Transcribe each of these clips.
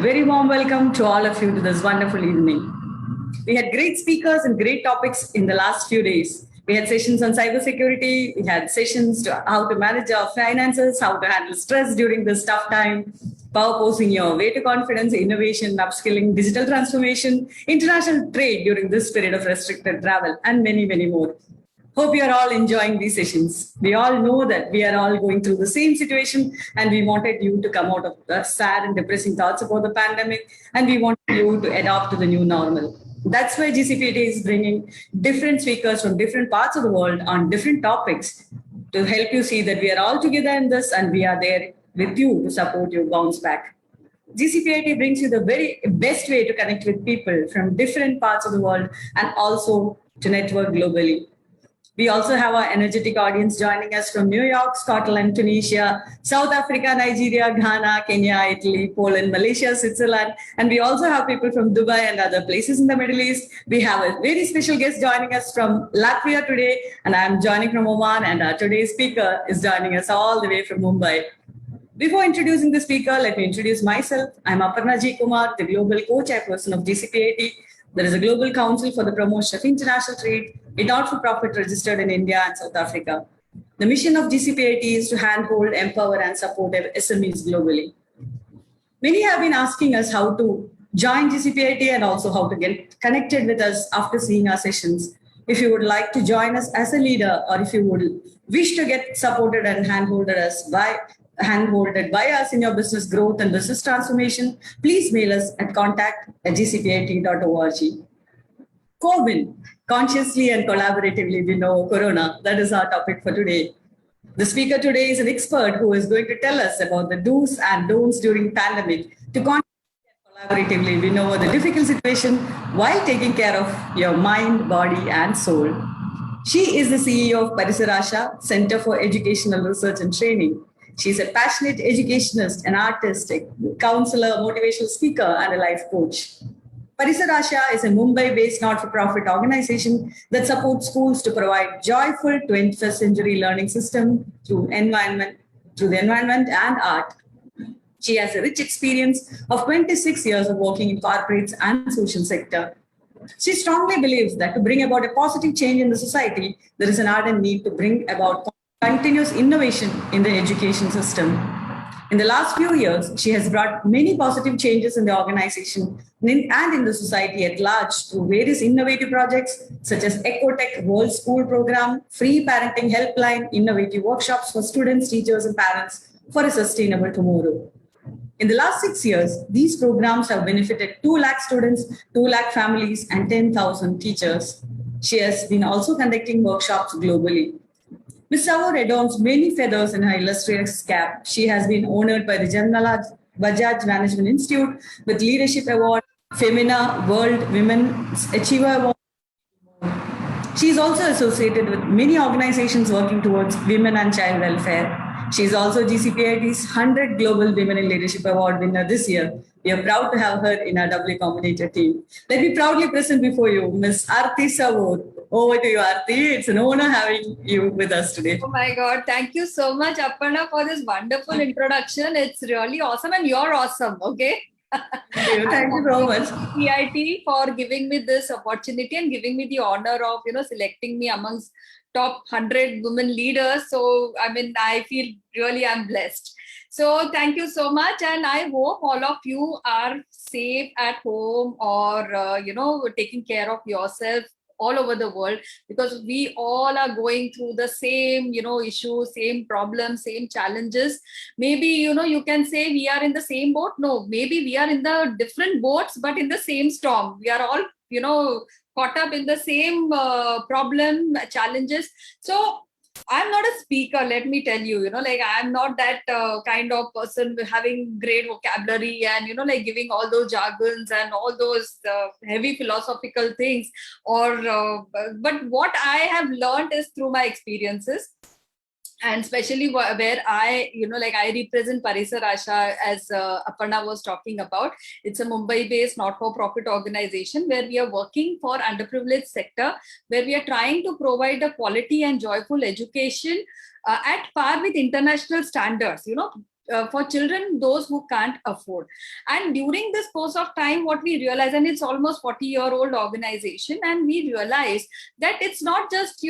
Very warm welcome to all of you to this wonderful evening. We had great speakers and great topics in the last few days. We had sessions on cybersecurity, we had sessions to how to manage our finances, how to handle stress during this tough time, power posing your way to confidence, innovation, upskilling, digital transformation, international trade during this period of restricted travel, and many, many more. Hope you are all enjoying these sessions. We all know that we are all going through the same situation, and we wanted you to come out of the sad and depressing thoughts about the pandemic, and we want you to adapt to the new normal. That's why GCPT is bringing different speakers from different parts of the world on different topics to help you see that we are all together in this and we are there with you to support you bounce back. GCPIT brings you the very best way to connect with people from different parts of the world and also to network globally. We also have our energetic audience joining us from New York, Scotland, Tunisia, South Africa, Nigeria, Ghana, Kenya, Italy, Poland, Malaysia, Switzerland, and we also have people from Dubai and other places in the Middle East. We have a very special guest joining us from Latvia today, and I'm joining from Oman, and our today's speaker is joining us all the way from Mumbai. Before introducing the speaker, let me introduce myself. I'm Aparna G. Kumar, the Global Co-Chairperson of GCPIT. There is a Global Council for the Promotion of International Trade, a not-for-profit registered in India and South Africa. The mission of GCPIT is to handhold, empower, and support SMEs globally. Many have been asking us how to join GCPIT and also how to get connected with us after seeing our sessions. If you would like to join us as a leader, or if you would wish to get supported and handholded by us in your business growth and business transformation, please mail us at contact@gcpit.org. COVID, consciously and collaboratively we know Corona. That is our topic for today. The speaker today is an expert who is going to tell us about the do's and don'ts during pandemic to collaboratively we know the difficult situation while taking care of your mind, body, and soul. She is the CEO of Parisarasha, Center for Educational Research and Training. She's a passionate educationist, an artist, a counselor, motivational speaker, and a life coach. Parisarasha is a Mumbai-based not-for-profit organization that supports schools to provide joyful 21st century learning system through the environment and art. She has a rich experience of 26 years of working in corporates and social sector. She strongly believes that to bring about a positive change in the society, there is an ardent need to bring about continuous innovation in the education system. In the last few years, she has brought many positive changes in the organization and in the society at large through various innovative projects such as EcoTech World School Program, Free Parenting Helpline, innovative workshops for students, teachers, and parents for a sustainable tomorrow. In the last 6 years, these programs have benefited 2 lakh students, 2 lakh families, and 10,000 teachers. She has been also conducting workshops globally. Ms. Savo adorns many feathers in her illustrious cap. She has been honored by the Jamnala Bajaj Management Institute with Leadership Award, Femina World Women's Achiever Award. She is also associated with many organizations working towards women and child welfare. She is also GCPIT's 100 Global Women in Leadership Award winner this year. We are proud to have her in our doubly combinated team. Let me proudly present before you Ms. Aarti Savo. Over to you, Aarti. It's an honor having you with us today. Oh my God. Thank you so much, Aparna, for this wonderful introduction. It's really awesome and you're awesome. Okay. Thank you so much. GCPIT for giving me this opportunity and giving me the honor of, selecting me amongst top 100 women leaders. So, I feel really I'm blessed. So thank you so much. And I hope all of you are safe at home or, taking care of yourself all over the world, because we all are going through the same, issues, same problems, same challenges. Maybe, you can say we are in the same boat. No, maybe we are in the different boats, but in the same storm. We are all, caught up in the same problem, challenges. So I'm not a speaker, let me tell you, I'm not that kind of person having great vocabulary and, giving all those jargons and all those heavy philosophical things but what I have learned is through my experiences. And especially where I represent Parisarasha, as Aparna was talking about. It's a Mumbai-based not-for-profit organization where we are working for underprivileged sector, where we are trying to provide a quality and joyful education at par with international standards. for children, those who can't afford. And during this course of time, what we realize, and it's almost 40-year-old organization, and we realize that it's not just,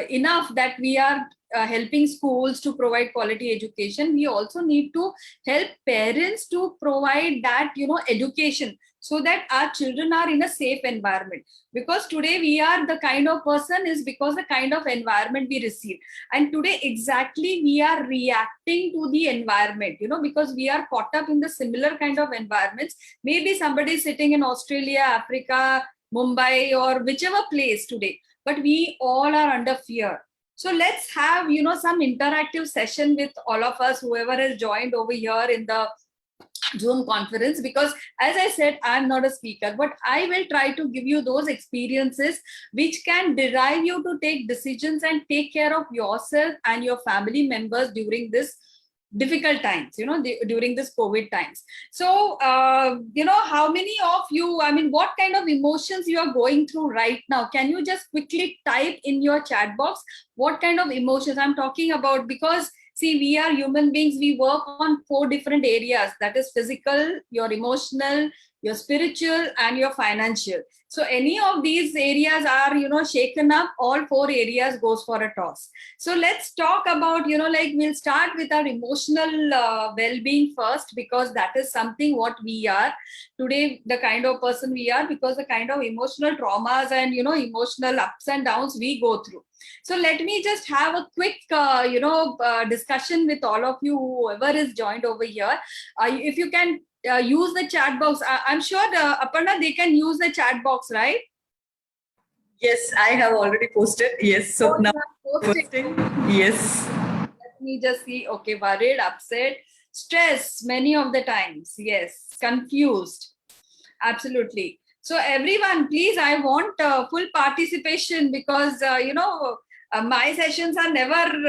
enough that we are helping schools to provide quality education. We also need to help parents to provide that, education, so that our children are in a safe environment. Because today we are the kind of person is because the kind of environment we receive. And today exactly we are reacting to the environment, because we are caught up in the similar kind of environments. Maybe somebody sitting in Australia, Africa, Mumbai, or whichever place today, but we all are under fear. So let's have, some interactive session with all of us, whoever has joined over here in the Zoom conference, because as I said, I'm not a speaker, but I will try to give you those experiences which can derive you to take decisions and take care of yourself and your family members during this difficult times, during this COVID times. So, how many of you, what kind of emotions you are going through right now? Can you just quickly type in your chat box what kind of emotions I'm talking about? Because see, we are human beings. We work on 4 different areas. That is physical, your emotional, your spiritual, and your financial. So any of these areas are, shaken up, all 4 areas goes for a toss. So let's talk about, we'll start with our emotional well-being first, because that is something what we are today, the kind of person we are, because the kind of emotional traumas and, emotional ups and downs we go through. So let me just have a quick, discussion with all of you, whoever is joined over here. If you can use the chat box. I'm sure, Aparna, they can use the chat box, right? Yes, I have already posted. Yes, so now posting. Yes. Let me just see. Okay, worried, upset, stress, many of the times. Yes, confused. Absolutely. So everyone, please, I want full participation, because, my sessions are never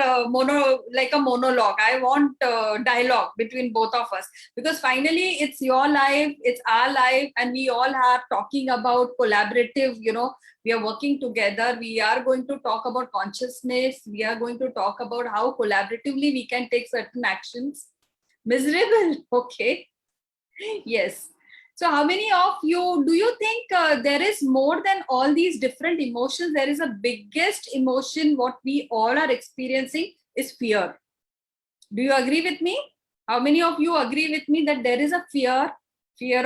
like a monologue. I want dialogue between both of us, because finally it's your life, it's our life, and we all are talking about collaborative, we are working together. We are going to talk about consciousness. We are going to talk about how collaboratively we can take certain actions. Miserable. Okay. Yes. So how many of you, do you think there is more than all these different emotions? There is a biggest emotion what we all are experiencing is fear. Do you agree with me? How many of you agree with me that there is a fear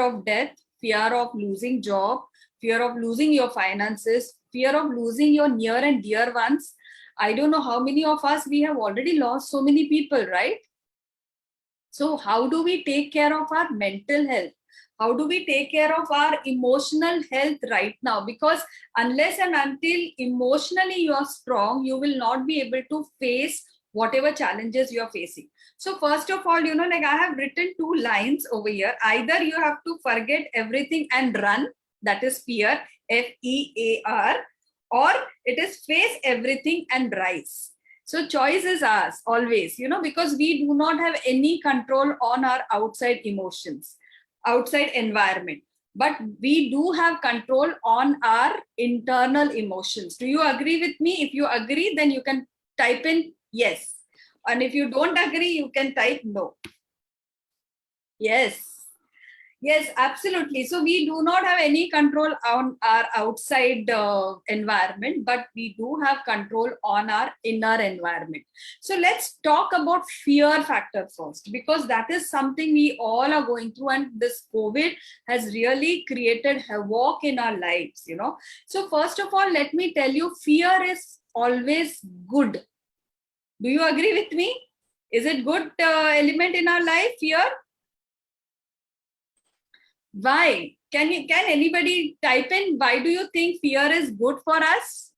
of death, fear of losing job, fear of losing your finances, fear of losing your near and dear ones? I don't know how many of us, we have already lost so many people, right? So how do we take care of our mental health? How do we take care of our emotional health right now? Because unless and until emotionally you are strong, you will not be able to face whatever challenges you are facing. So first of all, I have written 2 lines over here. Either you have to forget everything and run, that is fear, FEAR, or it is face everything and rise. So choice is ours always, because we do not have any control on our outside emotions, outside environment, but we do have control on our internal emotions. Do you agree with me? If you agree, then you can type in yes. And if you don't agree, you can type no. Yes. Yes, absolutely. So we do not have any control on our outside environment, but we do have control on our inner environment. So let's talk about fear factor first, because that is something we all are going through, and this COVID has really created havoc in our lives, So first of all, let me tell you, fear is always good. Do you agree with me? Is it good element in our life, fear? Why? Can anybody type in, why do you think fear is good for us?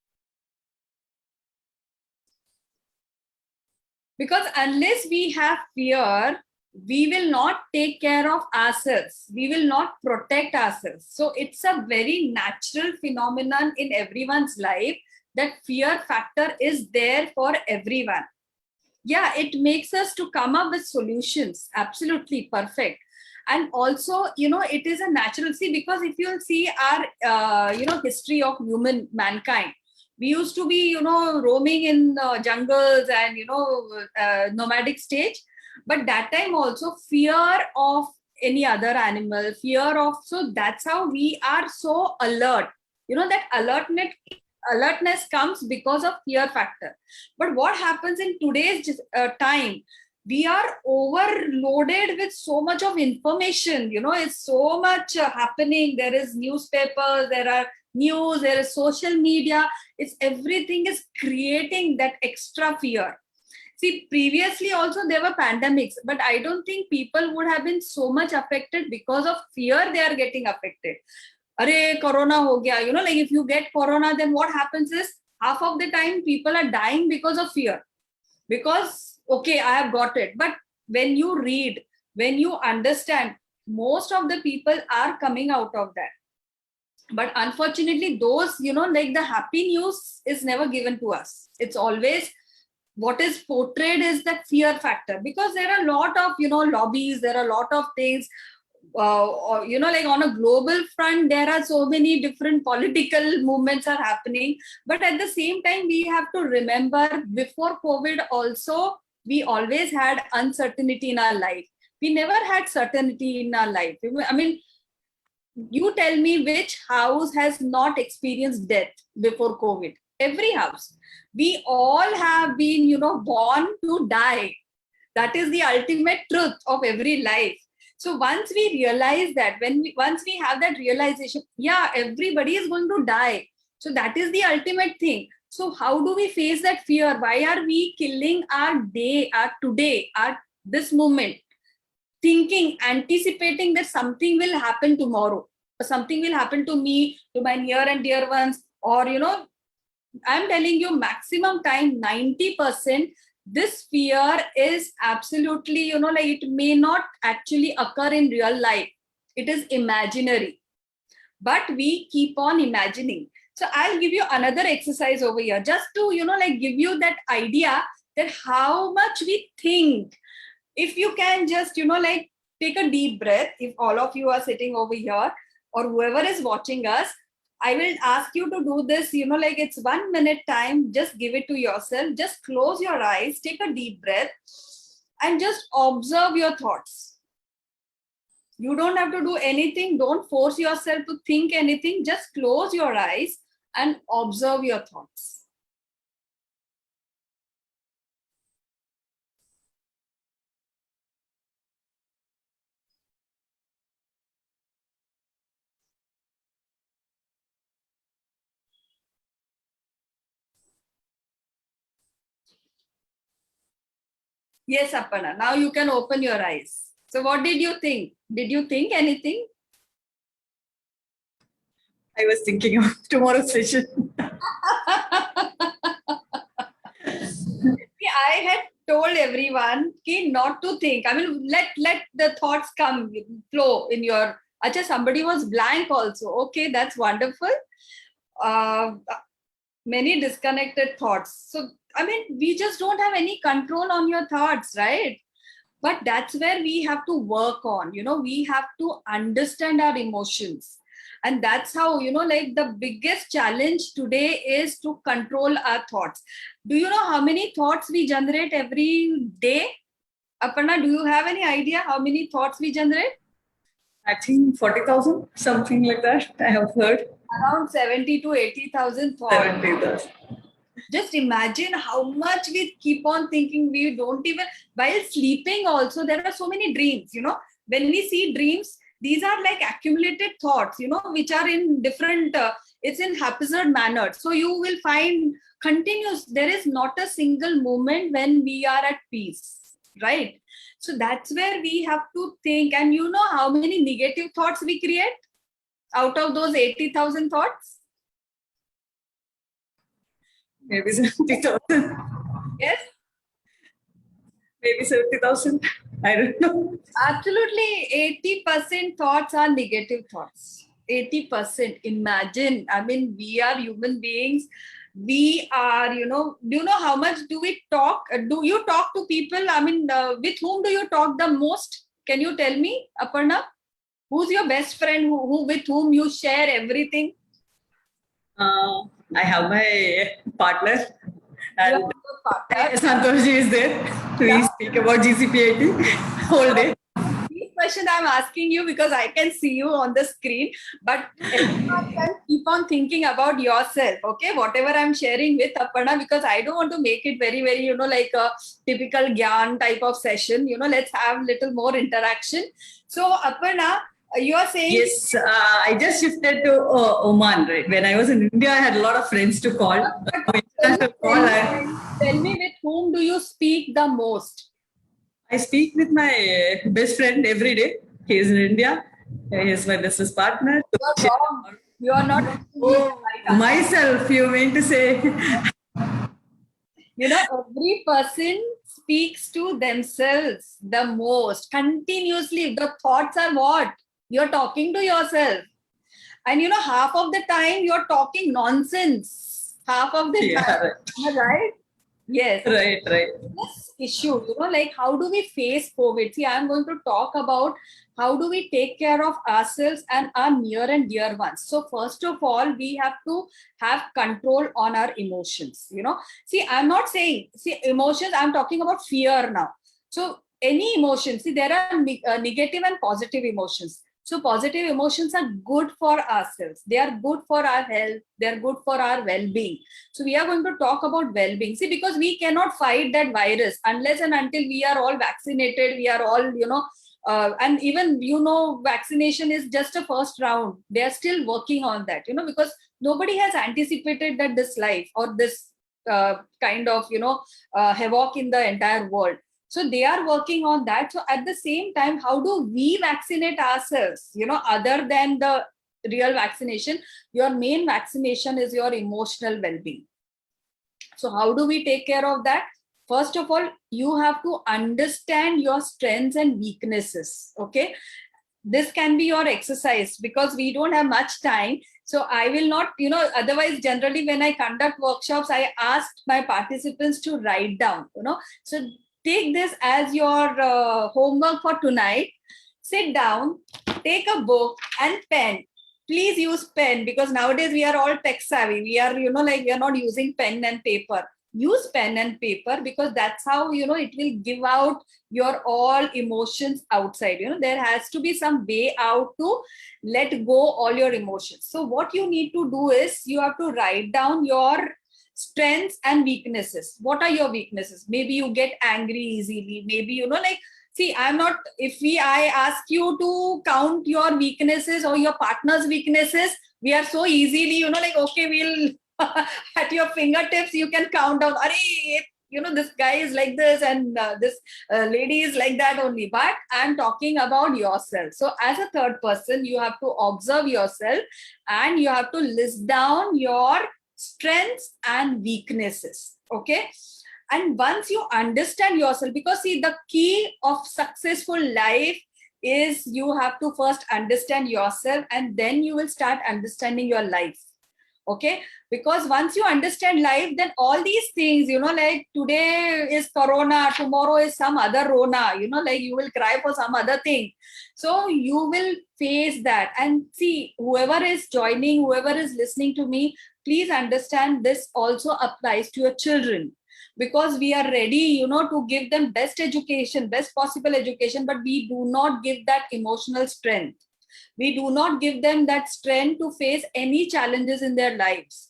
Because unless we have fear, we will not take care of ourselves. We will not protect ourselves. So it's a very natural phenomenon in everyone's life that fear factor is there for everyone. Yeah, it makes us to come up with solutions. Absolutely perfect. And also, it is a natural, see, because if you'll see our, history of mankind, We used to be, roaming in jungles and, nomadic stage. But that time also fear of any other animal, fear of, so that's how we are so alert. That alertness comes because of fear factor. But what happens in today's time, we are overloaded with so much of information. It's so much happening. There is newspapers, there are news, there is social media. It's everything is creating that extra fear. See, previously also there were pandemics, but I don't think people would have been so much affected because of fear. They are getting affected. Arey, corona ho gaya. Like if you get corona, then what happens is half of the time people are dying because of fear. Because, okay, I have got it. But when you read, when you understand, most of the people are coming out of that. But unfortunately, those, like the happy news is never given to us. It's always what is portrayed is that fear factor, because there are a lot of, lobbies, there are a lot of things. Like on a global front, there are so many different political movements are happening. But at the same time, we have to remember before COVID also, we always had uncertainty in our life. We never had certainty in our life. I mean, you tell me which house has not experienced death before COVID? Every house. We all have been, born to die. That is the ultimate truth of every life. So once we realize that, once we have that realization, yeah, everybody is going to die. So that is the ultimate thing. So how do we face that fear? Why are we killing our day, our today, our this moment, thinking, anticipating that something will happen tomorrow, or something will happen to me, to my near and dear ones, or, I'm telling you, maximum time, 90%, this fear is absolutely, like it may not actually occur in real life. It is imaginary. But we keep on imagining. So I'll give you another exercise over here, just to, like give you that idea that how much we think. If you can just, like take a deep breath, if all of you are sitting over here or whoever is watching us, I will ask you to do this, like it's 1 minute time. Just give it to yourself. Just close your eyes, take a deep breath and just observe your thoughts. You don't have to do anything. Don't force yourself to think anything. Just close your eyes and observe your thoughts. Yes, Aparna. Now you can open your eyes. So what did you think? Did you think anything? I was thinking of tomorrow's session. I had told everyone not to think. I mean, let the thoughts come, flow in your. Acha, somebody was blank also. Okay, that's wonderful. Many disconnected thoughts. So, I mean, we just don't have any control on your thoughts, right? But that's where we have to work on. We have to understand our emotions. And that's how, like the biggest challenge today is to control our thoughts. Do you know how many thoughts we generate every day? Aparna, do you have any idea how many thoughts we generate? I think 40,000, something like that. I have heard. Around 70 to 80,000 thoughts. 70,000. Just imagine how much we keep on thinking. We don't even, while sleeping also, there are so many dreams. When we see dreams, these are like accumulated thoughts, which are in different, it's in haphazard manner. So you will find continuous, there is not a single moment when we are at peace, right? So that's where we have to think. And you know how many negative thoughts we create out of those 80,000 thoughts? Maybe 70,000. Yes? Maybe 70,000. I don't know. Absolutely. 80% thoughts are negative thoughts. 80%. Imagine. I mean, we are human beings. We are, do you know how much do we talk? Do you talk to people? I mean, with whom do you talk the most? Can you tell me, Aparna? Who's your best friend with whom you share everything? I have my partner, You and have a partner. Santoshji is there. Yeah. We speak about GCPIT whole day. These questions I'm asking you because I can see you on the screen, but everyone can keep on thinking about yourself, okay? Whatever I'm sharing with Aparna, because I don't want to make it very, very, like a typical Gyan type of session. Let's have little more interaction. So, Aparna, you are saying, Yes, I just shifted to Oman. Right, when I was in India, I had a lot of friends to call. International call. tell me with whom do you speak the most? I speak with my best friend every day. He is in India. He is my business partner. You're wrong. You are not. Myself, you mean to say? Every person speaks to themselves the most continuously. The thoughts are what? You're talking to yourself. And half of the time you're talking nonsense. Half of the time. Right? Yes. Right. This issue, like how do we face COVID? See, I'm going to talk about how do we take care of ourselves and our near and dear ones. So first of all, we have to have control on our emotions. See, I'm not saying, emotions, I'm talking about fear now. So any emotion, see, there are negative and positive emotions. So positive emotions are good for ourselves. They are good for our health. They're good for our well-being. So we are going to talk about well-being. See, because we cannot fight that virus unless and until we are all vaccinated. We are all, and even, vaccination is just a first round. They are still working on that, because nobody has anticipated that this life or this kind of, havoc in the entire world. So they are working on that. So at the same time, how do we vaccinate ourselves, other than the real vaccination? Your main vaccination is your emotional well-being. So how do we take care of that? First of all, you have to understand your strengths and weaknesses. Okay. This can be your exercise because we don't have much time. So I will not, otherwise, generally, when I conduct workshops, I ask my participants to write down, So take this as your homework for tonight. Sit down, take a book and pen. Please use pen because nowadays we are all tech savvy. We are, we are not using pen and paper. Use pen and paper because that's how, it will give out your all emotions outside. There has to be some way out to let go all your emotions. So what you need to do is you have to write down your strengths and weaknesses. What are your weaknesses? Maybe you get angry easily. Maybe, see, I'm not, I ask you to count your weaknesses or your partner's weaknesses, we are so easily, okay, we'll, at your fingertips, you can count down, this guy is like this and this lady is like that only. But I'm talking about yourself. So as a third person, you have to observe yourself and you have to list down your strengths and weaknesses. Okay. And once you understand yourself, because see, the key of successful life is you have to first understand yourself and then you will start understanding your life. Okay. Because once you understand life, then all these things, like today is Corona, tomorrow is some other Rona, like you will cry for some other thing. So you will face that. And see, whoever is joining, whoever is listening to me, please understand this also applies to your children. Because we are ready, to give them best education, best possible education, but we do not give that emotional strength. We do not give them that strength to face any challenges in their lives.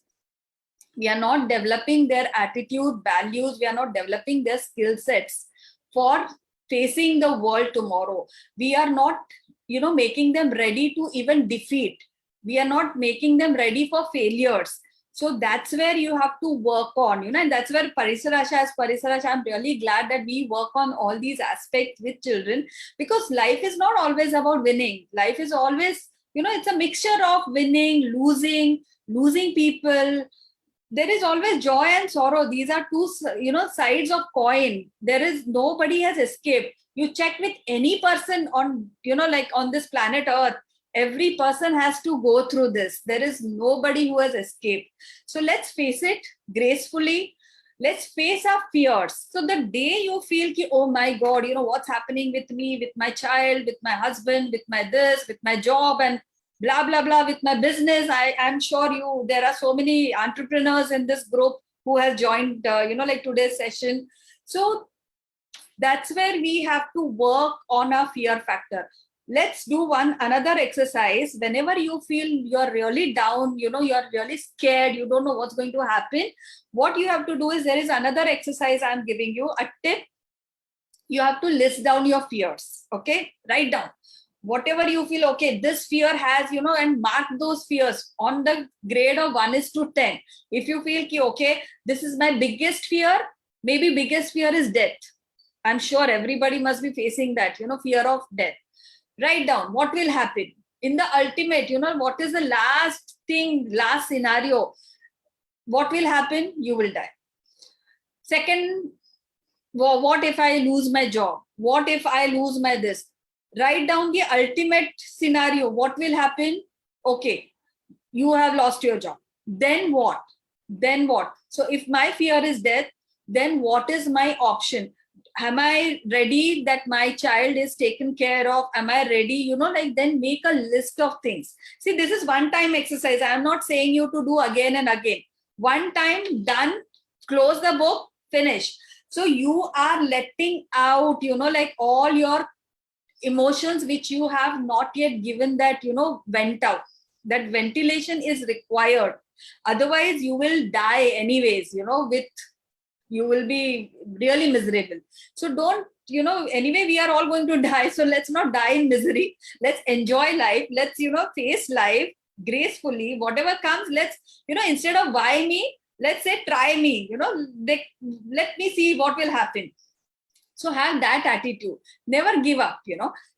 We are not developing their attitude, values. We are not developing their skill sets for facing the world tomorrow. We are not, making them ready to even defeat. We are not making them ready for failures. So that's where you have to work on, and that's where Parisarasha, as Parisarasha, I'm really glad that we work on all these aspects with children, because life is not always about winning. Life is always, it's a mixture of winning, losing people. There is always joy and sorrow. These are two, sides of coin. There is, nobody has escaped. You check with any person on, like on this planet Earth, every person has to go through this. There is nobody who has escaped. So let's face it gracefully. Let's face our fears. So the day you feel, oh my God, what's happening with me, with my child, with my husband, with my this, with my job, and blah blah blah with my business. I'm sure there are so many entrepreneurs in this group who has joined like today's session. So that's where we have to work on our fear factor. Let's do another exercise. Whenever you feel you're really down, you're really scared, you don't know what's going to happen, what you have to do is, there is another exercise I'm giving you, a tip. You have to list down your fears. Okay, write down whatever you feel. Okay, this fear has, and mark those fears on the grade of 1:10. If you feel okay, this is my biggest fear, maybe biggest fear is death. I'm sure everybody must be facing that, fear of death. Write down what will happen in the ultimate, what is the last thing, last scenario, what will happen? You will die. Second, what if I lose my job? What if I lose my this? Write down the ultimate scenario. What will happen? Okay, you have lost your job. Then what? Then what? So if my fear is death, then what is my option? Am I ready that my child is taken care of? Am I ready? Then make a list of things. See, this is one time exercise. I am not saying you to do again and again. One time, done, close the book, finish. So you are letting out, all your emotions which you have not yet given that, vent out. That ventilation is required. Otherwise, you will die anyways, you will be really miserable. So don't, anyway, we are all going to die. So let's not die in misery. Let's enjoy life. Let's, face life gracefully. Whatever comes, let's, instead of why me, let's say try me, let me see what will happen. So have that attitude, never give up,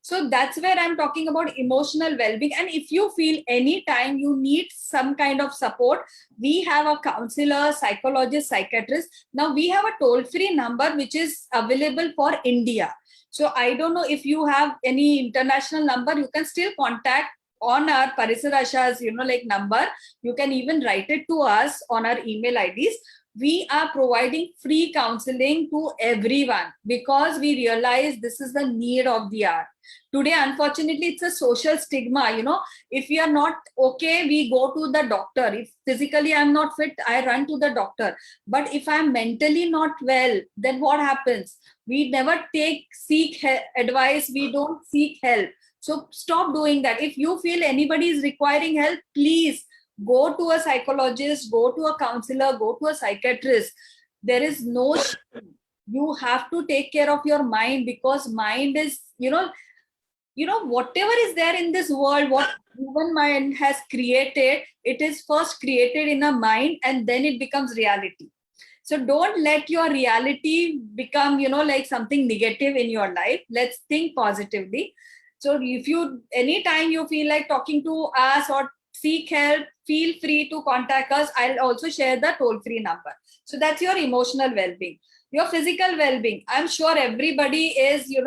So that's where I'm talking about emotional well-being. And if you feel anytime you need some kind of support, we have a counselor, psychologist, psychiatrist. Now we have a toll-free number which is available for India. So I don't know if you have any international number, you can still contact on our Parisar Asha's, number. You can even write it to us on our email IDs. We are providing free counseling to everyone because we realize this is the need of the hour. Today, unfortunately, it's a social stigma. If we are not okay, we go to the doctor. If physically I'm not fit, I run to the doctor. But if I'm mentally not well, then what happens? We never seek advice. We don't seek help. So stop doing that. If you feel anybody is requiring help, please go to a psychologist, go to a counselor, go to a psychiatrist. There is no shame. You have to take care of your mind because mind is, whatever is there in this world, what human mind has created, it is first created in a mind and then it becomes reality. So don't let your reality become, something negative in your life. Let's think positively. So if anytime you feel like talking to us or seek help, feel free to contact us. I'll also share the toll-free number. So that's your emotional well-being. Your physical well-being. I'm sure everybody is, you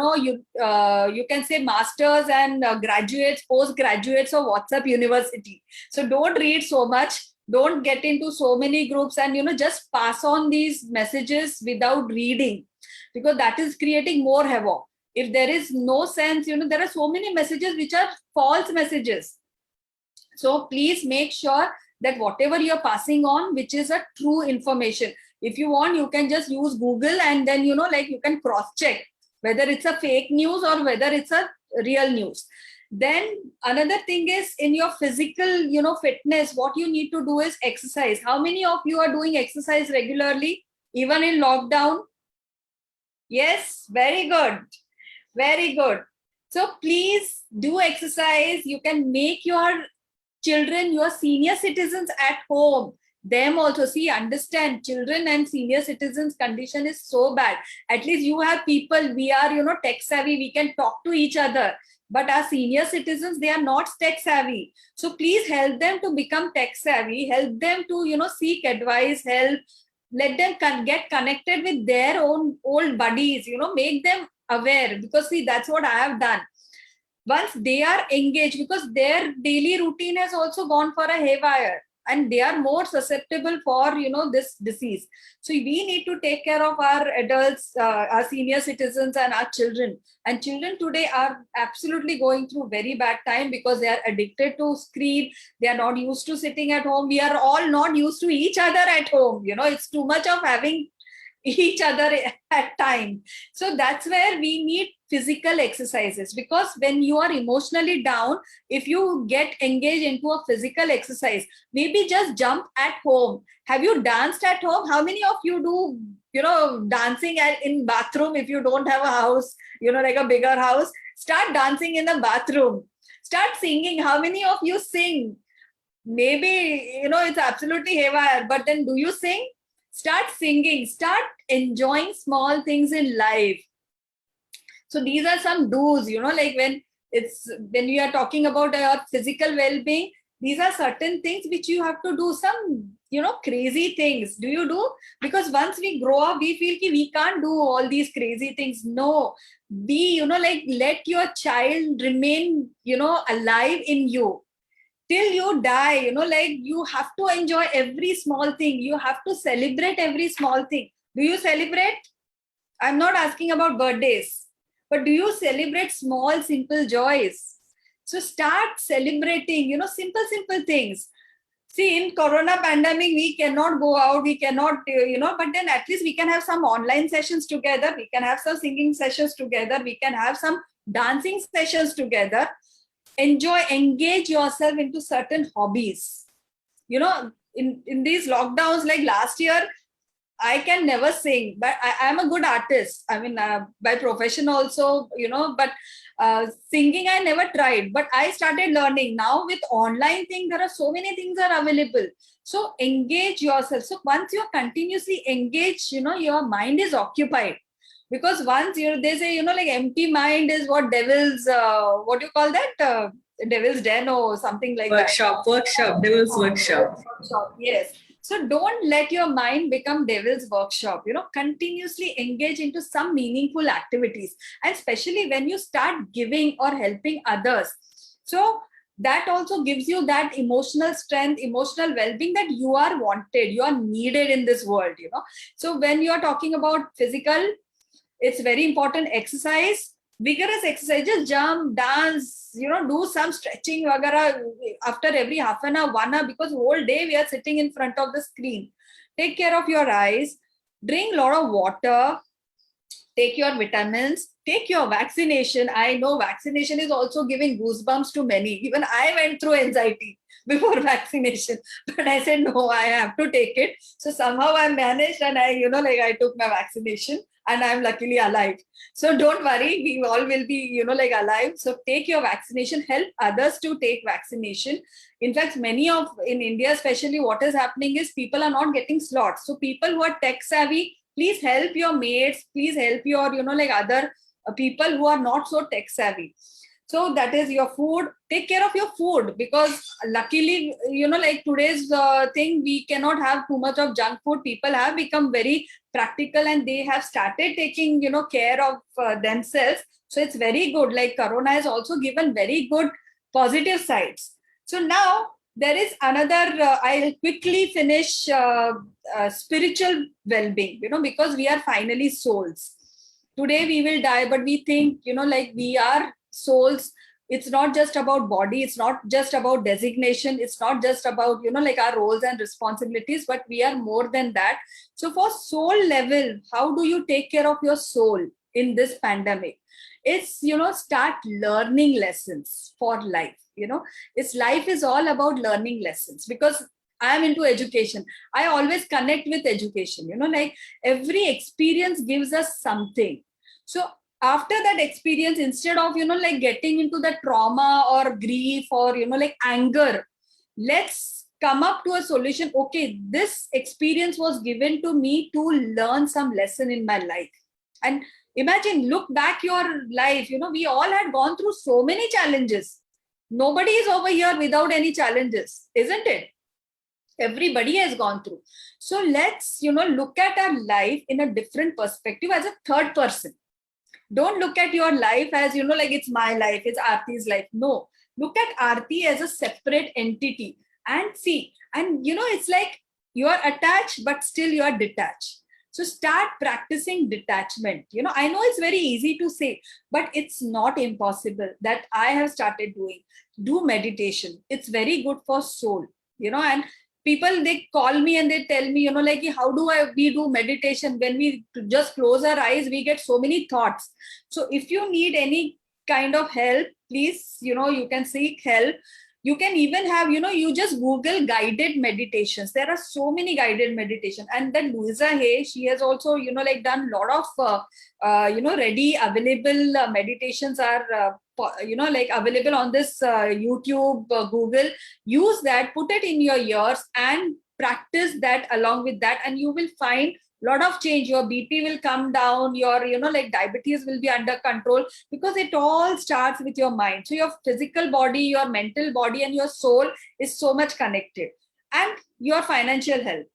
can say masters and graduates, postgraduates of WhatsApp University. So don't read so much. Don't get into so many groups and, just pass on these messages without reading because that is creating more havoc. If there is no sense, there are so many messages which are false messages. So please make sure that whatever you're passing on, which is a true information. If you want, you can just use Google and then, you can cross-check whether it's a fake news or whether it's a real news. Then another thing is in your physical, fitness, what you need to do is exercise. How many of you are doing exercise regularly, even in lockdown? Yes, very good. Very good. So please do exercise. You can make your children, your senior citizens at home, them also understand children and senior citizens condition is so bad. At least you have people, we are, tech savvy, we can talk to each other. But our senior citizens, they are not tech savvy. So please help them to become tech savvy, help them to, seek advice, help, let them get connected with their own old buddies, make them aware because that's what I have done. Once they are engaged, because their daily routine has also gone for a haywire. and they are more susceptible for, this disease. So we need to take care of our adults, our senior citizens, and our children. And children today are absolutely going through very bad time because they are addicted to screen. They are not used to sitting at home. We are all not used to each other at home. It's too much of having each other at time. So that's where we need physical exercises, because when you are emotionally down, if you get engaged into a physical exercise, maybe just jump at home. Have you danced at home? How many of you do dancing in bathroom? If you don't have a house, like a bigger house, start dancing in the bathroom. Start singing. How many of you sing? Maybe it's absolutely haywire, but then do you sing? Start singing. Start enjoying small things in life. So these are some do's, like when we are talking about your physical well-being, these are certain things which you have to do. Some, crazy things. Do you do? Because once we grow up, we feel that we can't do all these crazy things. No, let your child remain, alive in you till you die. You have to enjoy every small thing. You have to celebrate every small thing. Do you celebrate? I'm not asking about birthdays, but do you celebrate small, simple joys? So start celebrating, simple things. See, in Corona pandemic, we cannot go out, we cannot, but then at least we can have some online sessions together. We can have some singing sessions together. We can have some dancing sessions together. Enjoy, engage yourself into certain hobbies. In these lockdowns, like last year, I can never sing, but I am a good artist. I mean, by profession also, but singing I never tried, but I started learning. Now with online thing, there are so many things are available. So engage yourself. So once you're continuously engaged, your mind is occupied. Because once they say, like empty mind is what devil's, what do you call that? Devil's den or something like workshop, devil's workshop. Yes. So don't let your mind become devil's workshop. Continuously engage into some meaningful activities, and especially when you start giving or helping others. So that also gives you that emotional strength, emotional well-being, that you are wanted, you are needed in this world. So when you are talking about physical, it's very important. Exercise, vigorous exercise, just jump, dance, do some stretching vagara after every half an hour, 1 hour, because whole day we are sitting in front of the screen. Take care of your eyes, drink a lot of water, take your vitamins, take your vaccination. I know vaccination is also giving goosebumps to many. Even I went through anxiety before vaccination, but I said, no, I have to take it. So somehow I managed, and I took my vaccination, and I'm luckily alive. So don't worry, we all will be, alive. So take your vaccination, help others to take vaccination. In fact, in India, especially, what is happening is people are not getting slots. So people who are tech savvy, please help your mates, please help your, other people who are not so tech savvy. So that is your food. Take care of your food, because luckily, today's thing, we cannot have too much of junk food. People have become very practical, and they have started taking, care of themselves. So it's very good. Like Corona has also given very good positive sides. So now there is another, I'll quickly finish spiritual well-being, because we are finally souls. Today we will die, but we think, we are souls. It's not just about body, it's not just about designation, it's not just about our roles and responsibilities, but we are more than that. So for soul level, how do you take care of your soul in this pandemic? It's start learning lessons for life. Life is all about learning lessons, because I'm into education. I always connect with education. Every experience gives us something. So after that experience, instead of getting into the trauma or grief or anger, let's come up to a solution. Okay, this experience was given to me to learn some lesson in my life. And imagine, look back your life, we all had gone through so many challenges. Nobody is over here without any challenges, isn't it? Everybody has gone through. So let's look at our life in a different perspective, as a third person. Don't look at your life as, it's my life, it's Aarti's life. No, look at Aarti as a separate entity. and see. And it's like you are attached, but still you are detached. So start practicing detachment. I know it's very easy to say, but it's not impossible. That I have started doing. Do meditation. It's very good for soul. And people, they call me and they tell me, like, how do we do meditation? When we just close our eyes, we get so many thoughts. So if you need any kind of help, please, you can seek help. You can even have, you just Google guided meditations. There are so many guided meditation. And then Louisa Hay, she has also, like done a lot of, ready available meditations are, like available on this YouTube, Google. Use that, put it in your ears and practice that along with that. And you will find lot of change. Your BP will come down, your like diabetes will be under control, because it all starts with your mind. So your physical body, your mental body, and your soul is so much connected. And your financial health.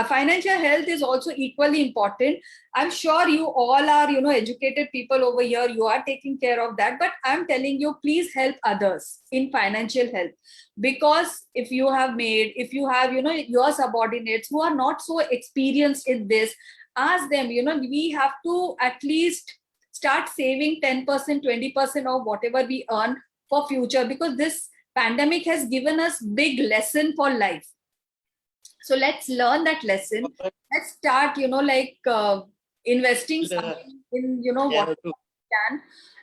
Financial health is also equally important. I'm sure you all are educated people over here, you are taking care of that, but I'm telling you, please help others in financial health. Because if you have your subordinates who are not so experienced in this, ask them. We have to at least start saving 10%, 20% of whatever we earn for future, because this pandemic has given us big lesson for life. So let's learn that lesson. Let's start, investing something in, what we can.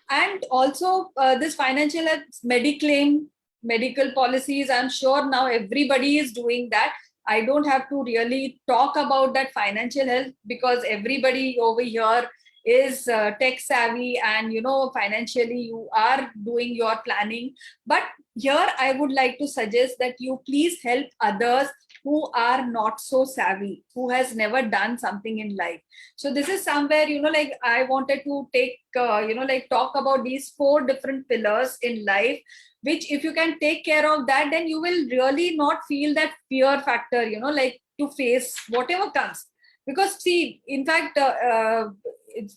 And also this financial health, Mediclaim, medical policies, I'm sure now everybody is doing that. I don't have to really talk about that financial health, because everybody over here is tech savvy, and financially you are doing your planning. But here I would like to suggest that you please help others who are not so savvy, who has never done something in life. So this is somewhere, like I wanted to take, talk about these 4 different pillars in life, which if you can take care of that, then you will really not feel that fear factor, like to face whatever comes. Because see, in fact,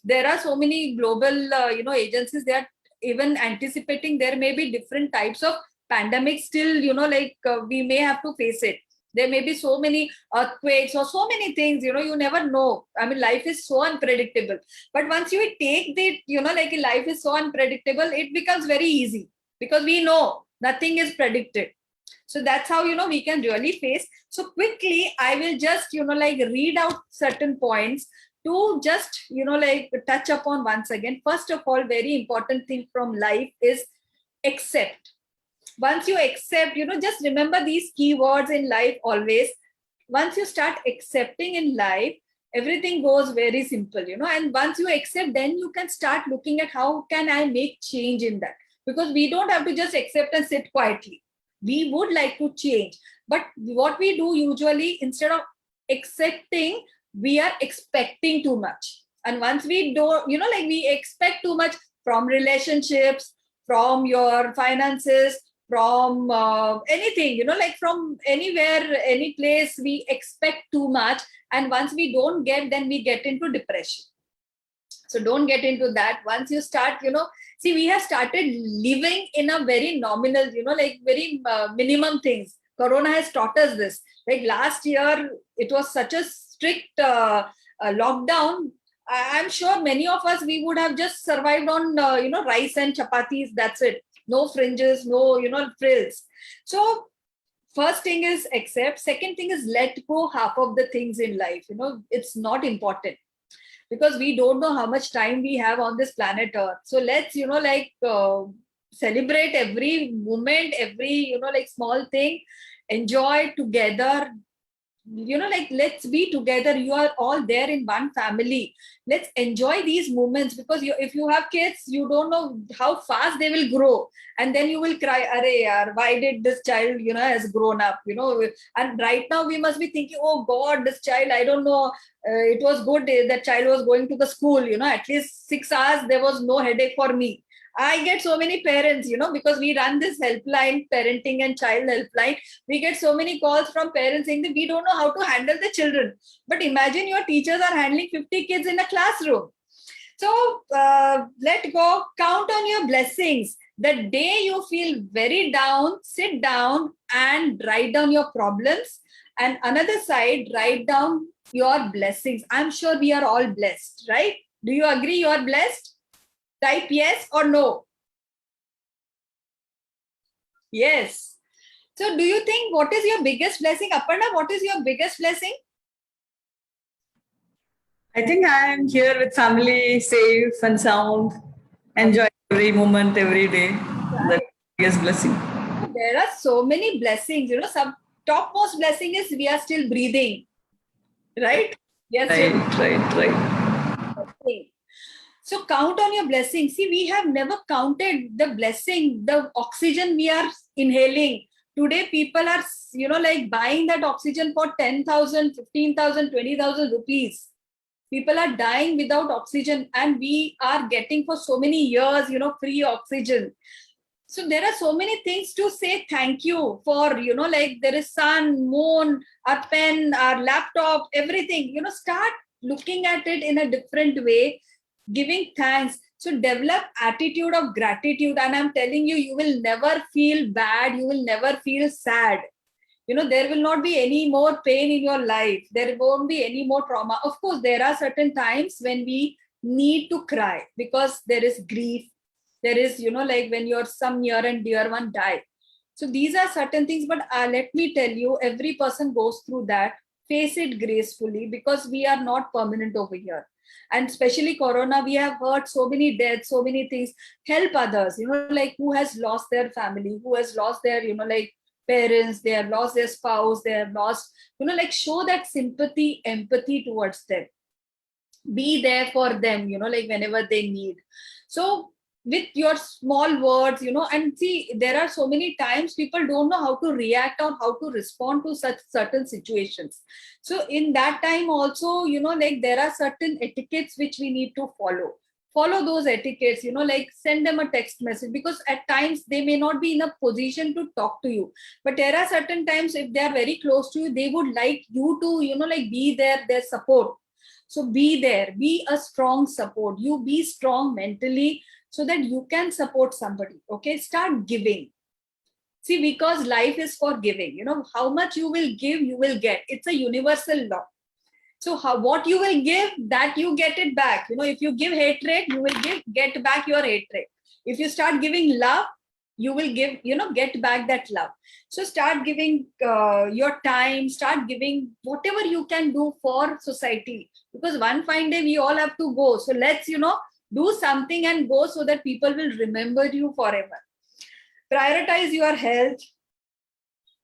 there are so many global, agencies, they are even anticipating there may be different types of pandemics still, we may have to face it. There may be so many earthquakes or so many things, you never know. I mean, life is so unpredictable. But once you take the, like life is so unpredictable, it becomes very easy, because we know nothing is predicted. So that's how, we can really face. So quickly, I will just, read out certain points to just, touch upon once again. First of all, very important thing from life is accept. Once you accept, just remember these keywords in life always. Once you start accepting in life, everything goes very simple, and once you accept, then you can start looking at how can I make change in that. Because we don't have to just accept and sit quietly. We would like to change. But what we do usually, instead of accepting, we are expecting too much. And once we don't, we expect too much from relationships, from your finances, from anything, like from anywhere, any place, we expect too much. And once we don't get, then we get into depression. So don't get into that. Once you start, see, we have started living in a very nominal, like very minimum things. Corona has taught us this. Like last year, it was such a strict lockdown. I'm sure many of us, we would have just survived on, rice and chapatis. That's it. No fringes, no, frills. So first thing is accept. Second thing is let go half of the things in life. It's not important, because we don't know how much time we have on this planet Earth. So let's, celebrate every moment, every, small thing, enjoy together. Let's be together. You are all there in one family. Let's enjoy these moments, because if you have kids, you don't know how fast they will grow. And then you will cry, "Arey yaar, why did this child, has grown up, And right now we must be thinking, oh God, this child, I don't know, it was good that child was going to the school, at least 6 hours, there was no headache for me. I get so many parents, because we run this helpline, parenting and child helpline. We get so many calls from parents saying that we don't know how to handle the children. But imagine your teachers are handling 50 kids in a classroom. So let go, count on your blessings. The day you feel very down, sit down and write down your problems. And another side, write down your blessings. I'm sure we are all blessed, right? Do you agree you are blessed? Type yes or no. Yes. So do you think, what is your biggest blessing? Aparna, what is your biggest blessing? I think I am here with family, safe and sound, enjoy every moment, every day. That's the biggest blessing. There are so many blessings, some topmost blessing is we are still breathing, right? Yes. Right. So count on your blessings. See, we have never counted the blessing, the oxygen we are inhaling. Today, people are, like buying that oxygen for 10,000, 15,000, 20,000 rupees. People are dying without oxygen, and we are getting for so many years, free oxygen. So there are so many things to say thank you for, like there is sun, moon, our pen, our laptop, everything. Start looking at it in a different way, giving thanks. So develop attitude of gratitude. And I'm telling you, you will never feel bad. You will never feel sad. There will not be any more pain in your life. There won't be any more trauma. Of course, there are certain times when we need to cry because there is grief. There is, like when your some near and dear one die. So these are certain things, but let me tell you, every person goes through that. Face it gracefully, because we are not permanent over here. And especially Corona, we have heard so many deaths, so many things. Help others, like who has lost their family, who has lost their, like parents, they have lost their spouse, they have lost, like show that sympathy, empathy towards them. Be there for them, like whenever they need. So with your small words, and see, there are so many times people don't know how to react or how to respond to such certain situations. So in that time also, like there are certain etiquettes which we need to follow those etiquettes, like send them a text message, because at times they may not be in a position to talk to you, but there are certain times if they are very close to you, they would like you to, like be there, their support. So be there, be a strong support. You be strong mentally so that you can support somebody. Okay, start giving. See, because life is for giving. How much you will give, you will get. It's a universal law. So what you will give, that you get it back. If you give hatred, you will get back your hatred. If you start giving love, you will get back that love. So start giving your time, start giving whatever you can do for society, because one fine day we all have to go. So let's do something and go, so that people will remember you forever. Prioritize your health.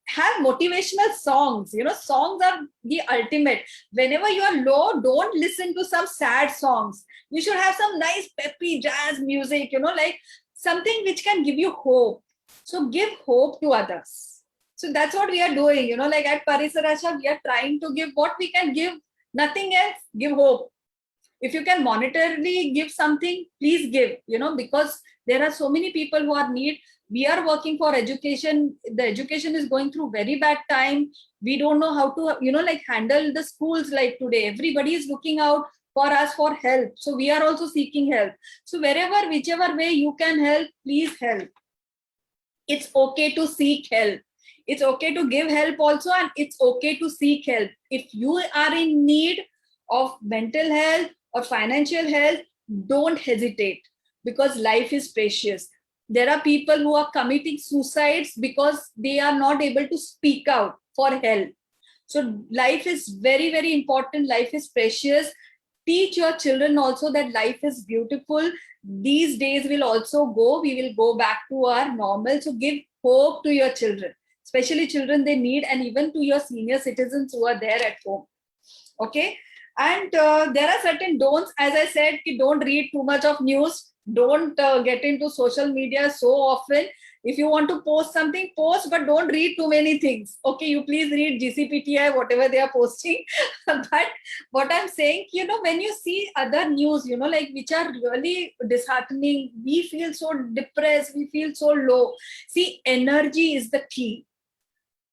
Have motivational songs. Songs are the ultimate. Whenever you are low, don't listen to some sad songs. You should have some nice peppy jazz music, like something which can give you hope. So give hope to others. So that's what we are doing, like at Parisarasha, we are trying to give what we can give, nothing else, give hope. If you can monetarily give something, please give, because there are so many people who are in need. We are working for education. The education is going through very bad time. We don't know how to, like handle the schools like today. Everybody is looking out for us for help. So we are also seeking help. So wherever, whichever way you can help, please help. It's okay to seek help. It's okay to give help also, and it's okay to seek help. If you are in need of mental health or financial health, don't hesitate, because life is precious. There are people who are committing suicides because they are not able to speak out for help. So life is very, very important. Life is precious. Teach your children also that life is beautiful. These days will also go. We will go back to our normal. So give hope to your children, especially children they need, and even to your senior citizens who are there at home. Okay. And there are certain don'ts. As I said, don't read too much of news. Don't get into social media so often. If you want to post something, post, but don't read too many things. Okay, you please read GCPTI, whatever they are posting. But what I'm saying, when you see other news, like which are really disheartening, we feel so depressed, we feel so low. See, energy is the key.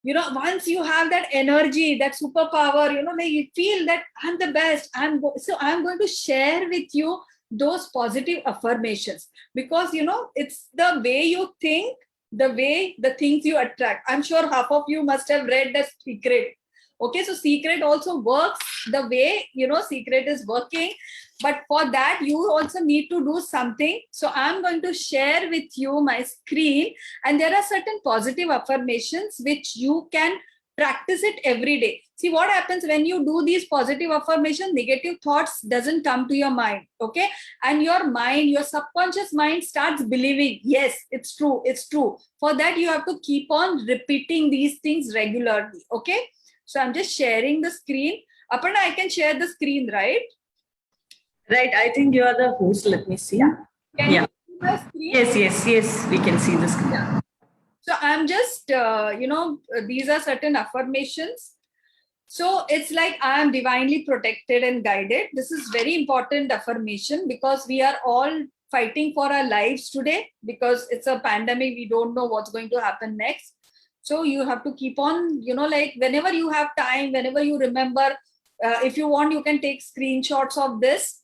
Once you have that energy, that superpower, like you feel that I'm the best, I'm going to share with you those positive affirmations, because it's the way you think, the way the things you attract. I'm sure half of you must have read The Secret. Okay, so Secret also works the way Secret is working, but for that you also need to do something. So I'm going to share with you my screen, and there are certain positive affirmations which you can practice it every day. See what happens when you do these positive affirmations, negative thoughts doesn't come to your mind. Okay, and your mind, your subconscious mind starts believing, yes, it's true, it's true. For that you have to keep on repeating these things regularly. Okay, so I'm just sharing the screen. Aparna, I can share the screen, right? Right. I think you are the host. Let me see. Yeah. Can Yeah. you see the screen? Yes. We can see the screen. Yeah. So I'm just, these are certain affirmations. So it's like I am divinely protected and guided. This is very important affirmation, because we are all fighting for our lives today, because it's a pandemic. We don't know what's going to happen next. So you have to keep on, like whenever you have time, whenever you remember, if you want, you can take screenshots of this.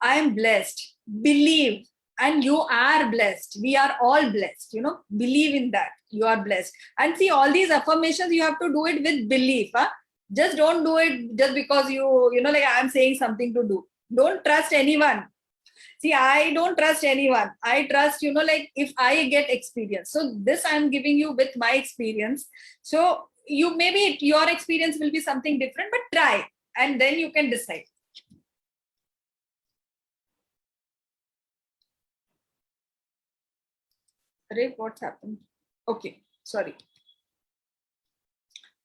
I am blessed. Believe. And you are blessed. We are all blessed. Believe in that. You are blessed. And see, all these affirmations, you have to do it with belief. Huh? Just don't do it just because like I'm saying something to do. Don't trust anyone. See, I don't trust anyone. I trust, like if I get experience. So this I'm giving you with my experience. So maybe your experience will be something different, but try. And then you can decide. What's happened? Okay, sorry.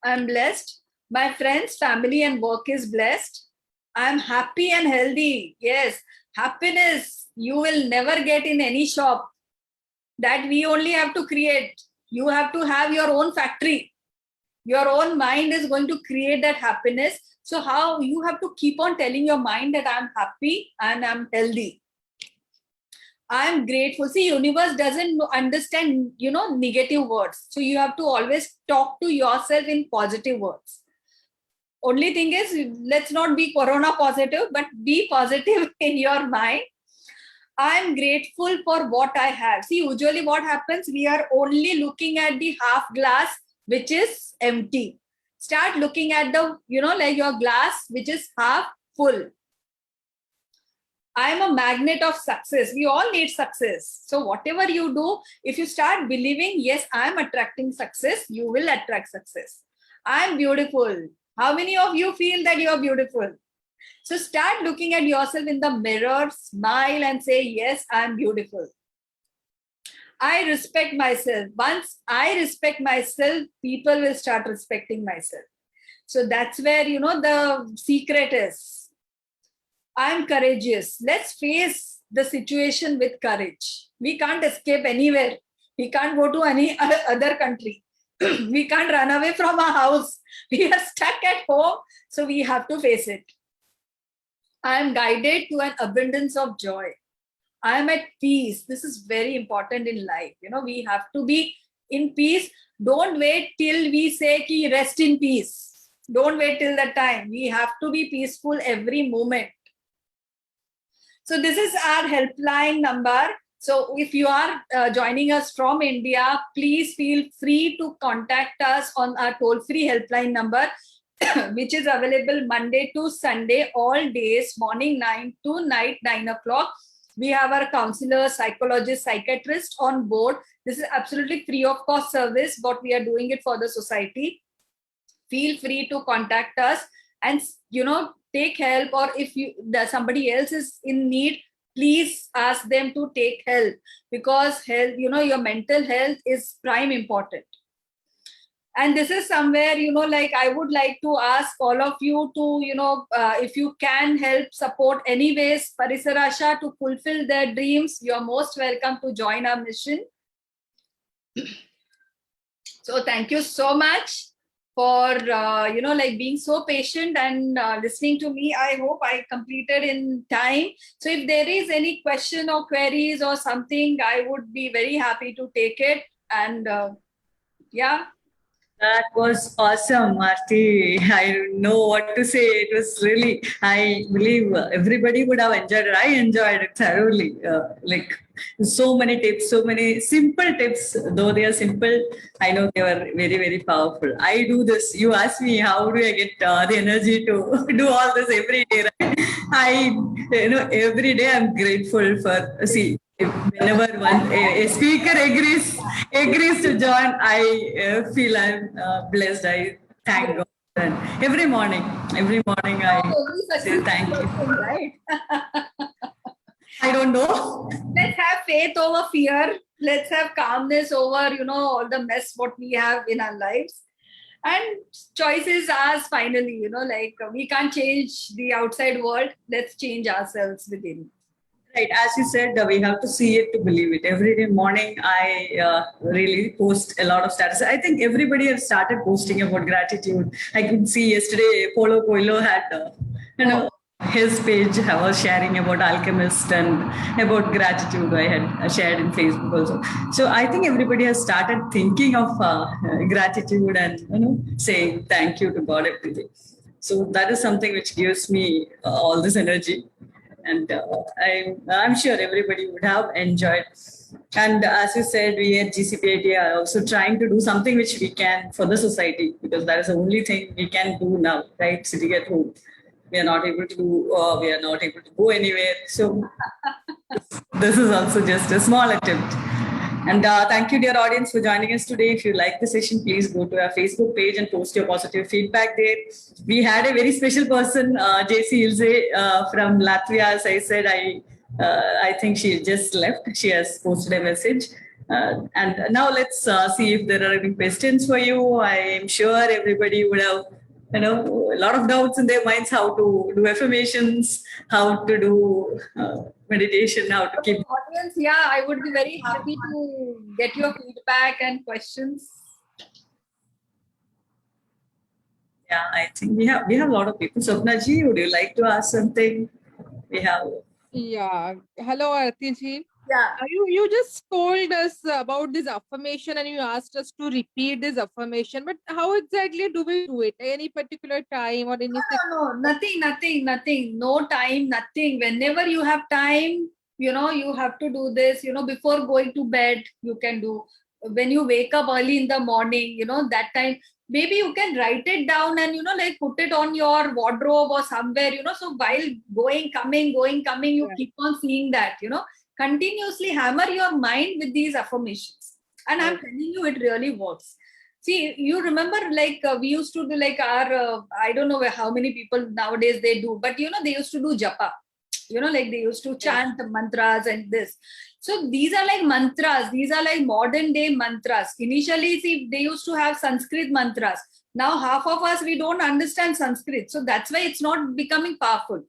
I'm blessed. My friends, family, and work is blessed. I'm happy and healthy. Yes, happiness you will never get in any shop. That we only have to create. You have to have your own factory. Your own mind is going to create that happiness. So how you have to keep on telling your mind that I'm happy and I'm healthy. I'm grateful. See, universe doesn't understand, negative words. So you have to always talk to yourself in positive words. Only thing is, let's not be corona positive, but be positive in your mind. I'm grateful for what I have. See, usually what happens, we are only looking at the half glass, which is empty. Start looking at the, like your glass, which is half full. I am a magnet of success. We all need success. So whatever you do, if you start believing, yes, I am attracting success, you will attract success. I am beautiful. How many of you feel that you are beautiful? So start looking at yourself in the mirror, smile and say, yes, I am beautiful. I respect myself. Once I respect myself, people will start respecting myself. So that's where, the secret is. I'm courageous. Let's face the situation with courage. We can't escape anywhere. We can't go to any other country. We can't run away from our house. We are stuck at home. So we have to face it. I am guided to an abundance of joy. I am at peace. This is very important in life. We have to be in peace. Don't wait till we say ki rest in peace. Don't wait till that time. We have to be peaceful every moment. So this is our helpline number. So if you are joining us from India, please feel free to contact us on our toll-free helpline number, which is available Monday to Sunday, all days, morning 9 to night 9 o'clock. We have our counselor, psychologist, psychiatrist on board. This is absolutely free of cost service, but we are doing it for the society. Feel free to contact us and, take help, or if somebody else is in need, please ask them to take help, because health, your mental health is prime important. And this is somewhere, like I would like to ask all of you to, if you can help support anyways Parisarasha to fulfill their dreams, you're most welcome to join our mission. So thank you so much for, being so patient and listening to me. I hope I completed in time. So if there is any question or queries or something, I would be very happy to take it. And yeah. That was awesome, Marty. I don't know what to say. It was really, I believe everybody would have enjoyed it. I enjoyed it thoroughly. Like so many tips, so many simple tips, though they are simple, I know they were very, very powerful. I do this. You ask me, how do I get the energy to do all this every day? Right? Every day I'm grateful for, see, whenever a speaker agrees to join, I feel I'm blessed. I thank God. And every morning I Every say successful thank you. person, right? I don't know. Let's have faith over fear. Let's have calmness over, all the mess what we have in our lives. And choices ours finally, like we can't change the outside world. Let's change ourselves within. Right, as you said, we have to see it to believe it. Every day morning, I really post a lot of status. I think everybody has started posting about gratitude. I could see yesterday, Polo Coelho had, his page. I was sharing about Alchemist and about gratitude. I had shared in Facebook also. So I think everybody has started thinking of gratitude and saying thank you to God every day. So that is something which gives me all this energy, and I'm sure everybody would have enjoyed. And as you said, we at GCPIT are also trying to do something which we can for the society, because that is the only thing we can do now, right? Sitting at home, we are not able to do, we are not able to go anywhere. So this is also just a small attempt. And thank you, dear audience, for joining us today. If you like the session, please go to our Facebook page and post your positive feedback there. We had a very special person, JC Ilze from Latvia. As I said, I think she just left. She has posted a message. And now let's see if there are any questions for you. I am sure everybody would have a lot of doubts in their minds, how to do affirmations, how to do meditation, how to keep. Audience, yeah, I would be very happy to get your feedback and questions. Yeah, I think we have a lot of people. Swapna ji, would you like to ask something? We have. Yeah. Hello, Arti ji. Yeah. You just told us about this affirmation and you asked us to repeat this affirmation, but how exactly do we do it? Any particular time or any No, nothing. No time, nothing. Whenever you have time, you have to do this, before going to bed, you can do. When you wake up early in the morning, that time, maybe you can write it down and, like put it on your wardrobe or somewhere, so while going, coming, you Right. keep on seeing that, continuously hammer your mind with these affirmations. And I'm Right. telling you, it really works. See, you remember like we used to do like our, I don't know how many people nowadays they do, but they used to do japa, like they used to chant the mantras and this. So these are like mantras. These are like modern day mantras. Initially, see, they used to have Sanskrit mantras. Now half of us, we don't understand Sanskrit. So that's why it's not becoming powerful.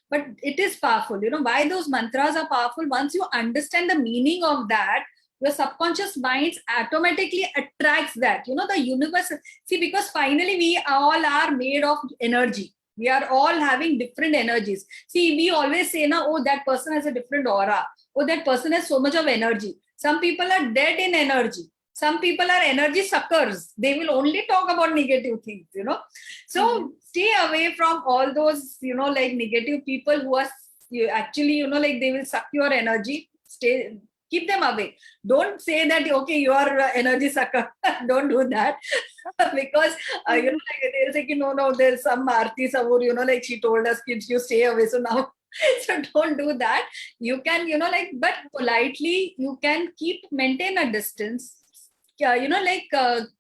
But it is powerful. Why those mantras are powerful? Once you understand the meaning of that, your subconscious mind automatically attracts that, the universe. See, because finally we all are made of energy. We are all having different energies. See, we always say, oh, that person has a different aura. Oh, that person has so much of energy. Some people are dead in energy. Some people are energy suckers. They will only talk about negative things, So stay away from all those, like negative people who are actually, like they will suck your energy. Keep them away. Don't say that, okay, you are energy sucker. Don't do that. Because, like they'll say, no, there's some Aarti Savur, like she told us, kids, you stay away. So now, so don't do that. You can, but politely, you can maintain a distance.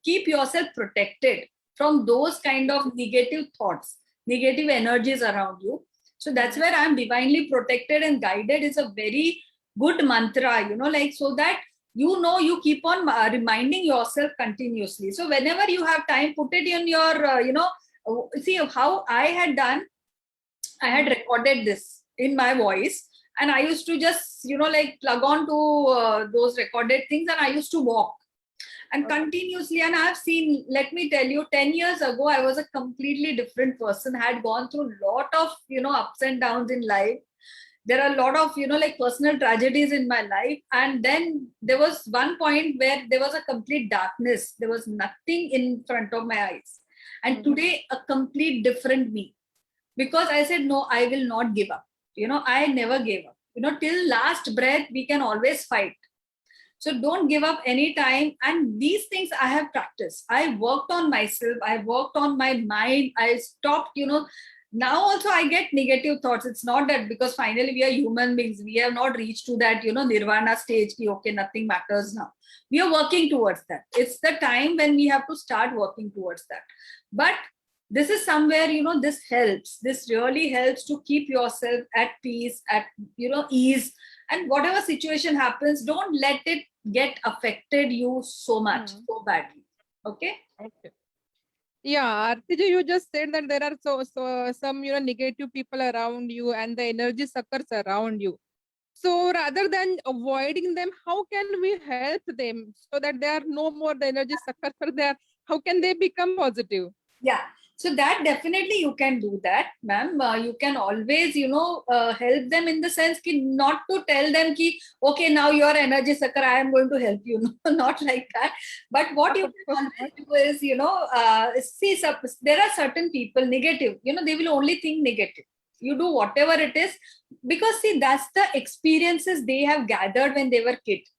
Keep yourself protected from those kind of negative thoughts, negative energies around you. So that's where I'm divinely protected and guided is a very good mantra, so that you keep on reminding yourself continuously. So whenever you have time, put it in your, see how I had done. I had recorded this in my voice, and I used to just, plug on to those recorded things, and I used to walk. And continuously, and I've seen, let me tell you, 10 years ago, I was a completely different person, had gone through a lot of, ups and downs in life. There are a lot of, like personal tragedies in my life. And then there was one point where there was a complete darkness. There was nothing in front of my eyes. And today, a complete different me. Because I said, no, I will not give up. I never gave up. Till last breath, we can always fight. So don't give up anytime. And these things I have practiced. I worked on myself. I worked on my mind. I stopped, now also I get negative thoughts. It's not that, because finally we are human beings. We have not reached to that, nirvana stage. Okay, nothing matters now. We are working towards that. It's the time when we have to start working towards that. But this is somewhere, this helps. This really helps to keep yourself at peace, at, ease. And whatever situation happens, don't let it get affected you so much, so badly. Okay? Okay. Yeah, Artiji, you just said that there are some negative people around you and the energy suckers around you. So rather than avoiding them, how can we help them so that they are no more the energy suckers for there? How can they become positive? Yeah. So that definitely you can do that, ma'am. You can always, help them in the sense ki not to tell them ki, okay, now you're energy sucker, I am going to help you. No, not like that. But what you can always do is, see, there are certain people negative, they will only think negative. You do whatever it is, because see, that's the experiences they have gathered when they were kids.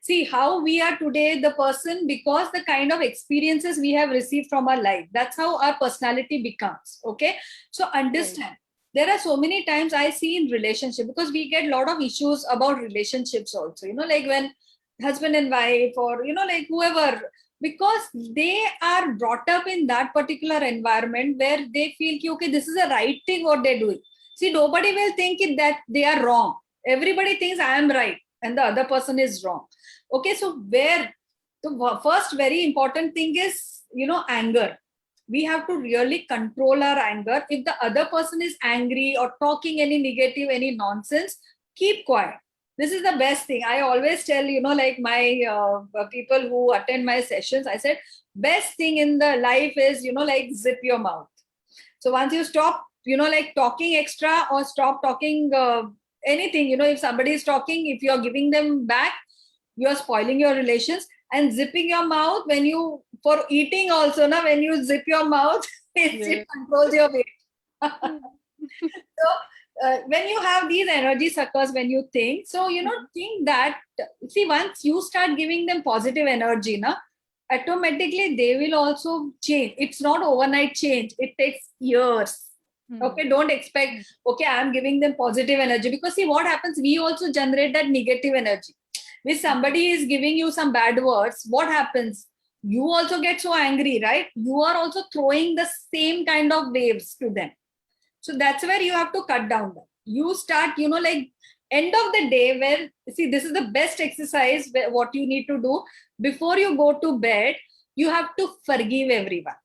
See how we are today, the person, because the kind of experiences we have received from our life, that's how our personality becomes. Okay, so understand. Right. There are so many times I see in relationship, because we get a lot of issues about relationships also, like when husband and wife, or like whoever, because they are brought up in that particular environment where they feel ki, okay, this is a right thing what they're doing. See, nobody will think that they are wrong. Everybody thinks I am right and the other person is wrong. Okay, so where the first very important thing is, anger. We have to really control our anger. If the other person is angry or talking any negative, any nonsense, keep quiet. This is the best thing. I always tell, like my people who attend my sessions, I said, best thing in the life is, like zip your mouth. So once you stop, like talking extra or stop talking anything, if somebody is talking, if you're giving them back, you're spoiling your relations. And zipping your mouth when you, for eating also, now when you zip your mouth, it controls your weight. So when you have these energy suckers, when you think, so, think that, see, once you start giving them positive energy, automatically they will also change. It's not overnight change. It takes years. Okay, don't expect, okay, I'm giving them positive energy, because see what happens, we also generate that negative energy. If somebody is giving you some bad words, what happens? You also get so angry, right? You are also throwing the same kind of waves to them. So that's where you have to cut down. You start, like end of the day, where, see, this is the best exercise, what you need to do before you go to bed. You have to forgive everyone.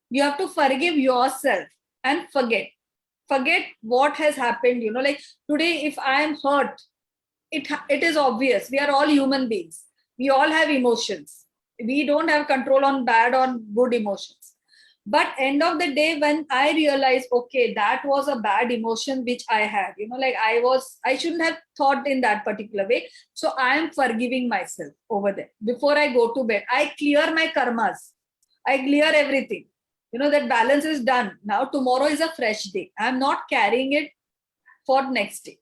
You have to forgive yourself and forget what has happened. Like today, if I am hurt, it is obvious. We are all human beings. We all have emotions. We don't have control on bad or good emotions. But end of the day, when I realized, okay, that was a bad emotion which I had, like I shouldn't have thought in that particular way. So I am forgiving myself over there. Before I go to bed, I clear my karmas. I clear everything. That balance is done. Now tomorrow is a fresh day. I'm not carrying it for next day.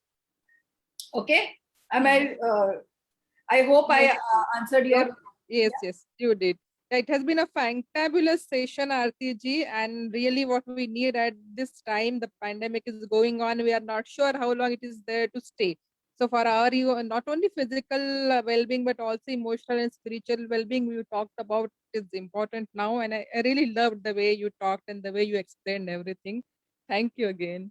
Okay. I hope I answered your. Yes, you did. It has been a fantabulous session, Aarti ji, and really what we need at this time, the pandemic is going on. We are not sure how long it is there to stay. So for our, not only physical well-being, but also emotional and spiritual well-being, we talked about is important now. And I really loved the way you talked and the way you explained everything. Thank you again.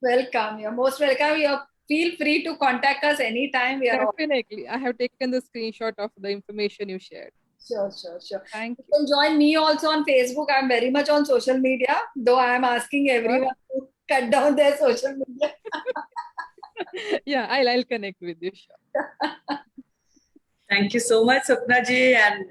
Welcome. You're most welcome. Feel free to contact us anytime. We are definitely. I have taken the screenshot of the information you shared. Sure. Thank you. You can join me also on Facebook. I'm very much on social media, though I am asking everyone to cut down their social media. Yeah, I'll connect with you. Sure. Thank you so much, Sapna ji. And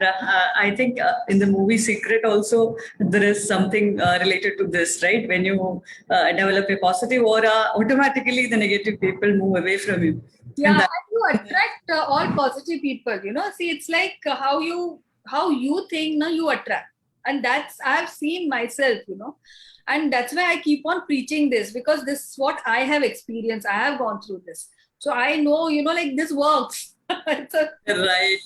I think in the movie Secret also, there is something related to this, right? When you develop a positive aura, automatically the negative people move away from you. Yeah, And that, and you attract all positive people. See, it's like how you think, now you attract, and that's I've seen myself. And that's why I keep on preaching this, because this is what I have experienced. I have gone through this, so I know, like this works. It's a, right.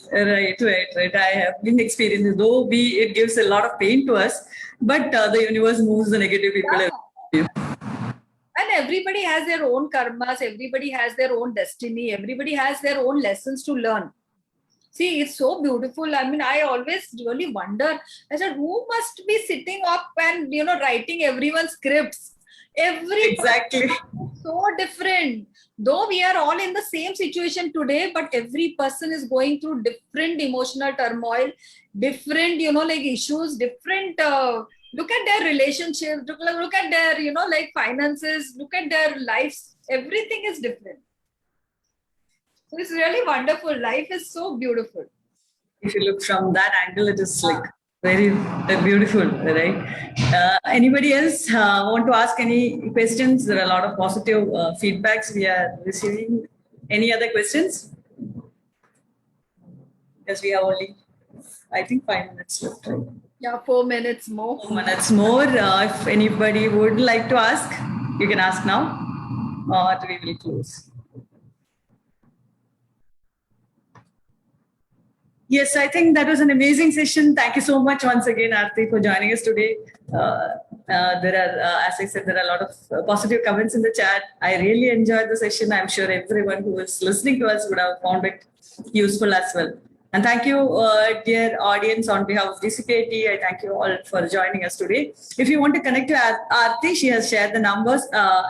I have been experiencing, though it gives a lot of pain to us, but the universe moves the negative people yeah. away. And everybody has their own karmas, everybody has their own destiny, everybody has their own lessons to learn. See, it's so beautiful. I mean, I always really wonder, I said, who must be sitting up and, writing everyone's scripts? Exactly. So different. Though we are all in the same situation today, but every person is going through different emotional turmoil, different, like issues, different, look at their relationships, look at their, like finances, look at their lives. Everything is different. So it's really wonderful. Life is so beautiful. If you look from that angle, it is like very beautiful, right? Anybody else want to ask any questions? There are a lot of positive feedbacks we are receiving. Any other questions? Because we have only, I think, 5 minutes left. Right? Yeah, 4 minutes more. 4 minutes more. If anybody would like to ask, you can ask now, or we will close. Yes, I think that was an amazing session. Thank you so much once again, Aarti, for joining us today. There are, as I said, there are a lot of positive comments in the chat. I really enjoyed the session. I'm sure everyone who is listening to us would have found it useful as well. And thank you, dear audience, on behalf of GCPIT. I thank you all for joining us today. If you want to connect to Aarti, she has shared the numbers.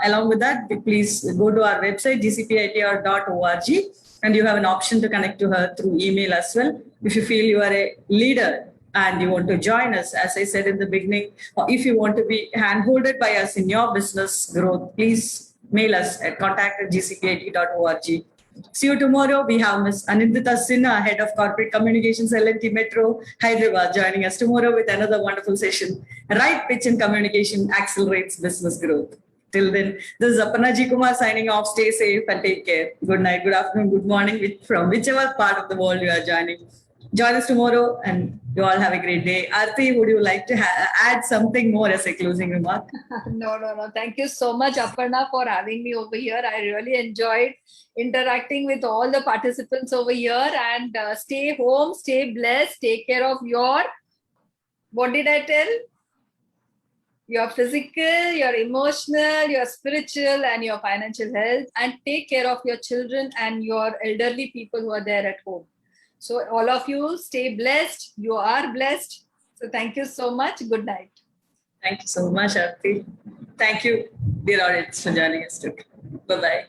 Along with that, please go to our website, gcpit.org. And you have an option to connect to her through email as well. If you feel you are a leader and you want to join us, as I said in the beginning, or if you want to be handholded by us in your business growth, please mail us at contact@gcpit.org. See you tomorrow. We have Ms. Anindita Sinha, Head of Corporate Communications, L&T Metro, Hyderabad, joining us tomorrow with another wonderful session. Right pitch in communication accelerates business growth. Till then, this is Aparna G. Kumar signing off. Stay safe and take care. Good night, good afternoon, good morning, from whichever part of the world you are joining. Join us tomorrow and you all have a great day. Aarti, would you like to add something more as a closing remark? No. Thank you so much, Aparna, for having me over here. I really enjoyed interacting with all the participants over here. And stay home, stay blessed, take care of what did I tell? Your physical, your emotional, your spiritual, and your financial health, and take care of your children and your elderly people who are there at home. So all of you stay blessed. You are blessed. So thank you so much. Good night. Thank you so much, Aarti. Thank you, dear audience, for joining us today. Bye-bye.